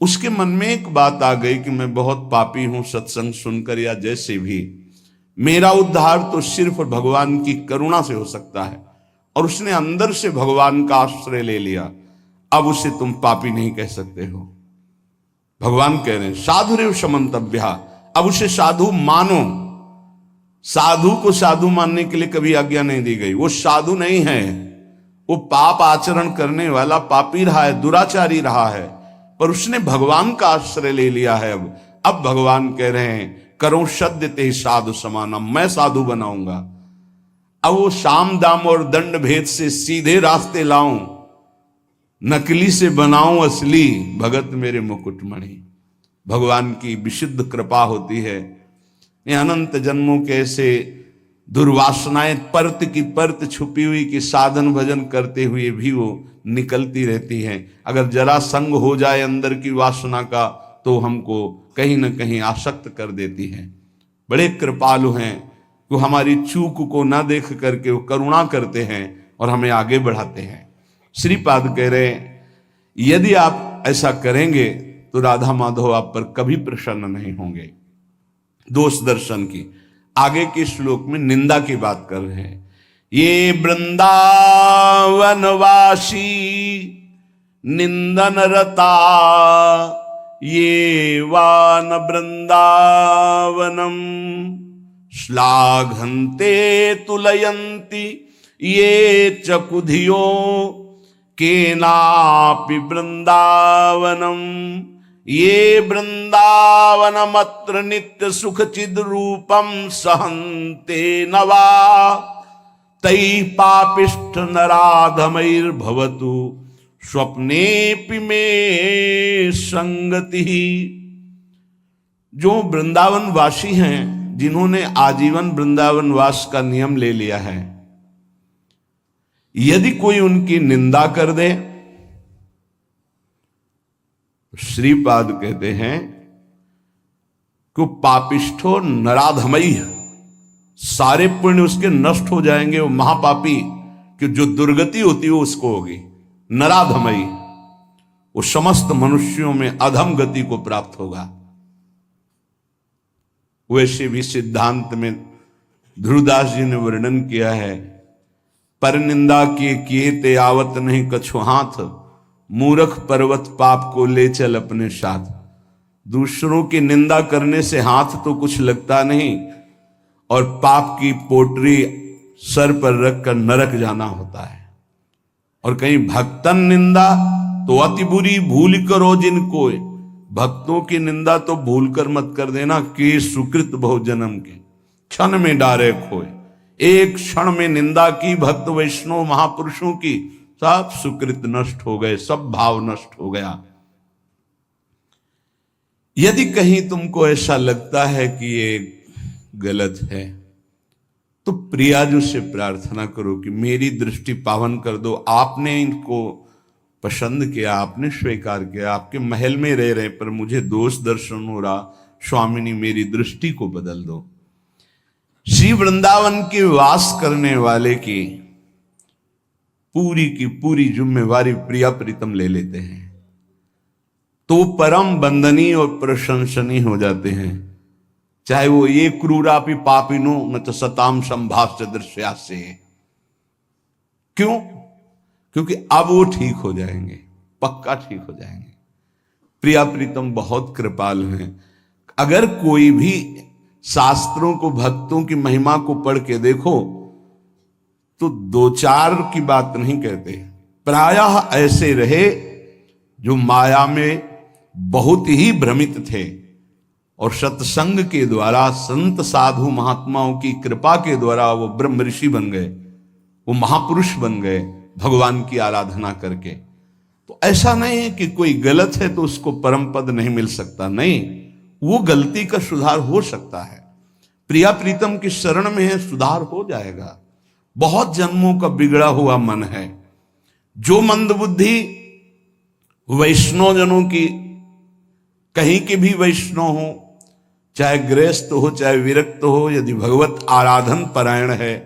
उसके मन में एक बात आ गई कि मैं बहुत पापी हूं, सत्संग सुनकर या जैसे भी, मेरा उद्धार तो सिर्फ भगवान की करुणा से हो सकता है। और उसने अंदर से भगवान का आश्रय ले लिया। अब उसे तुम पापी नहीं कह सकते हो। भगवान कह रहे हैं साधुरेव समन्तव्या, अब उसे साधु मानो। साधु को साधु मानने के लिए कभी आज्ञा नहीं दी गई। वो साधु नहीं है, वो पाप आचरण करने वाला पापी रहा है, दुराचारी रहा है, पर उसने भगवान का आश्रय ले लिया है। अब भगवान कह रहे हैं करो सद्य ते साधु समानम, मैं साधु बनाऊंगा। अब वो साम दाम और दंड भेद से सीधे रास्ते लाऊं, नकली से बनाऊं असली, भगत मेरे मुकुटमणि। भगवान की विशुद्ध कृपा होती है। ये अनंत जन्मों के ऐसे दुर्वासनाएं परत की परत छुपी हुई कि साधन भजन करते हुए भी वो निकलती रहती हैं। अगर जरा संग हो जाए अंदर की वासना का तो हमको कहीं ना कहीं आसक्त कर देती है। बड़े कृपालु हैं, वो हमारी चूक को ना देख करके वो करुणा करते हैं और हमें आगे बढ़ाते हैं। श्रीपाद कह रहे हैं यदि आप ऐसा करेंगे तो राधा माधव आप पर कभी प्रसन्न नहीं होंगे। दोष दर्शन की आगे के श्लोक में निंदा की बात कर रहे हैं। ये वृंदावनवासी निंदन रता, ये वान वृंदावनम श्लाघन्ते तुलयन्ति, ये चकुधियो केनापि वृंदावनम, ये वृंदावनमत्र नित्य सुख चिद रूपम सहन्ते नवा, तै पापिष्ठ नराधमैर्भवतु स्वप्नेपि में संगति। जो वृंदावन वासी हैं, जिन्होंने आजीवन वृंदावन वास का नियम ले लिया है, यदि कोई उनकी निंदा कर दे, श्रीपाद कहते हैं कि पापिष्ठो नराधमई, सारे पुण्य उसके नष्ट हो जाएंगे। वो महापापी कि जो दुर्गति होती है उसको होगी। नराधमई, वो समस्त मनुष्यों में अधम गति को प्राप्त होगा। वैसे भी सिद्धांत में ध्रुवदास जी ने वर्णन किया है, पर निंदा किए ते आवत नहीं कछु हाथ, मूर्ख पर्वत पाप को ले चल अपने साथ। दूसरों की निंदा करने से हाथ तो कुछ लगता नहीं, और पाप की पोटरी सर पर रखकर नरक जाना होता है। और कहीं भक्तन निंदा तो अति बुरी भूल करो जिनको, भक्तों की निंदा तो भूल कर मत कर देना, कि सुकृत बहु जन्म के क्षण में डारे खोए। एक क्षण में निंदा की भक्त वैष्णव महापुरुषों की, सब सुकृत नष्ट हो गए, सब भाव नष्ट हो गया। यदि कहीं तुमको ऐसा लगता है कि ये गलत है, तो प्रियाजू से प्रार्थना करो कि मेरी दृष्टि पावन कर दो। आपने इनको पसंद किया, आपने स्वीकार किया, आपके महल में रह रहे, पर मुझे दोष दर्शन हो रहा, स्वामिनी मेरी दृष्टि को बदल दो। श्री वृंदावन के वास करने वाले की पूरी जिम्मेवारी प्रिया प्रीतम ले लेते हैं, तो परम बंदनीय और प्रशंसनीय हो जाते हैं। चाहे वो ये क्रूरापि पापिनो न तो सताम संभाष्य दृश्या से। क्यों? क्योंकि अब वो ठीक हो जाएंगे, पक्का ठीक हो जाएंगे। प्रिया प्रीतम बहुत कृपाल हैं। अगर कोई भी शास्त्रों को, भक्तों की महिमा को पढ़ के देखो तो दो चार की बात नहीं कहते, प्रायः ऐसे रहे जो माया में बहुत ही भ्रमित थे और सत्संग के द्वारा, संत साधु महात्माओं की कृपा के द्वारा वो ब्रह्म ऋषि बन गए, वो महापुरुष बन गए भगवान की आराधना करके। तो ऐसा नहीं है कि कोई गलत है तो उसको परम पद नहीं मिल सकता, नहीं, वो गलती का सुधार हो सकता है। प्रिया प्रीतम की शरण में है, सुधार हो जाएगा। बहुत जन्मों का बिगड़ा हुआ मन है। जो मंदबुद्धि वैष्णव जनों की, कहीं के भी वैष्णव हो, चाहे गृहस्थ हो चाहे विरक्त हो, यदि भगवत आराधन परायण है,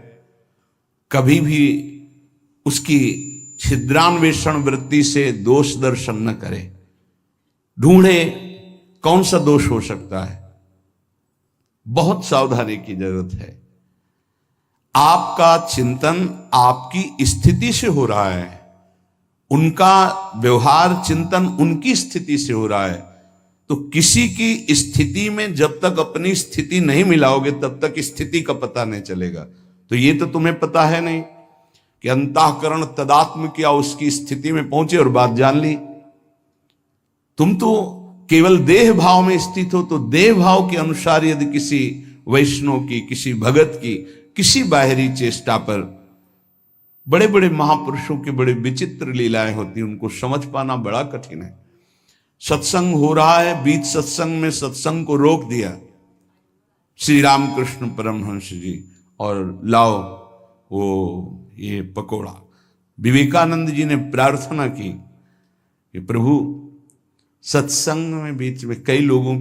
कभी भी उसकी छिद्रान्वेषण वृत्ति से दोष दर्शन न करे। ढूंढे कौन सा दोष हो सकता है। बहुत सावधानी की जरूरत है। आपका चिंतन आपकी स्थिति से हो रहा है, उनका व्यवहार चिंतन उनकी स्थिति से हो रहा है। तो किसी की स्थिति में जब तक अपनी स्थिति नहीं मिलाओगे तब तक स्थिति का पता नहीं चलेगा। तो ये तो तुम्हें पता है नहीं कि अंतःकरण तदात्म किया, उसकी स्थिति में पहुंचे और बात जान ली। तुम तो केवल देह भाव में स्थित हो, तो देह भाव के अनुसार यदि किसी वैष्णव की, किसी भगत की, किसी बाहरी चेष्टा पर, बड़े बड़े महापुरुषों की बड़े विचित्र लीलाएं होती हैं, उनको समझ पाना बड़ा कठिन है। सत्संग हो रहा है, बीच सत्संग में सत्संग को रोक दिया श्री रामकृष्ण परमहंस जी, और लाओ वो ये पकोड़ा। विवेकानंद जी ने प्रार्थना की कि प्रभु सत्संग में बीच में कई लोगों की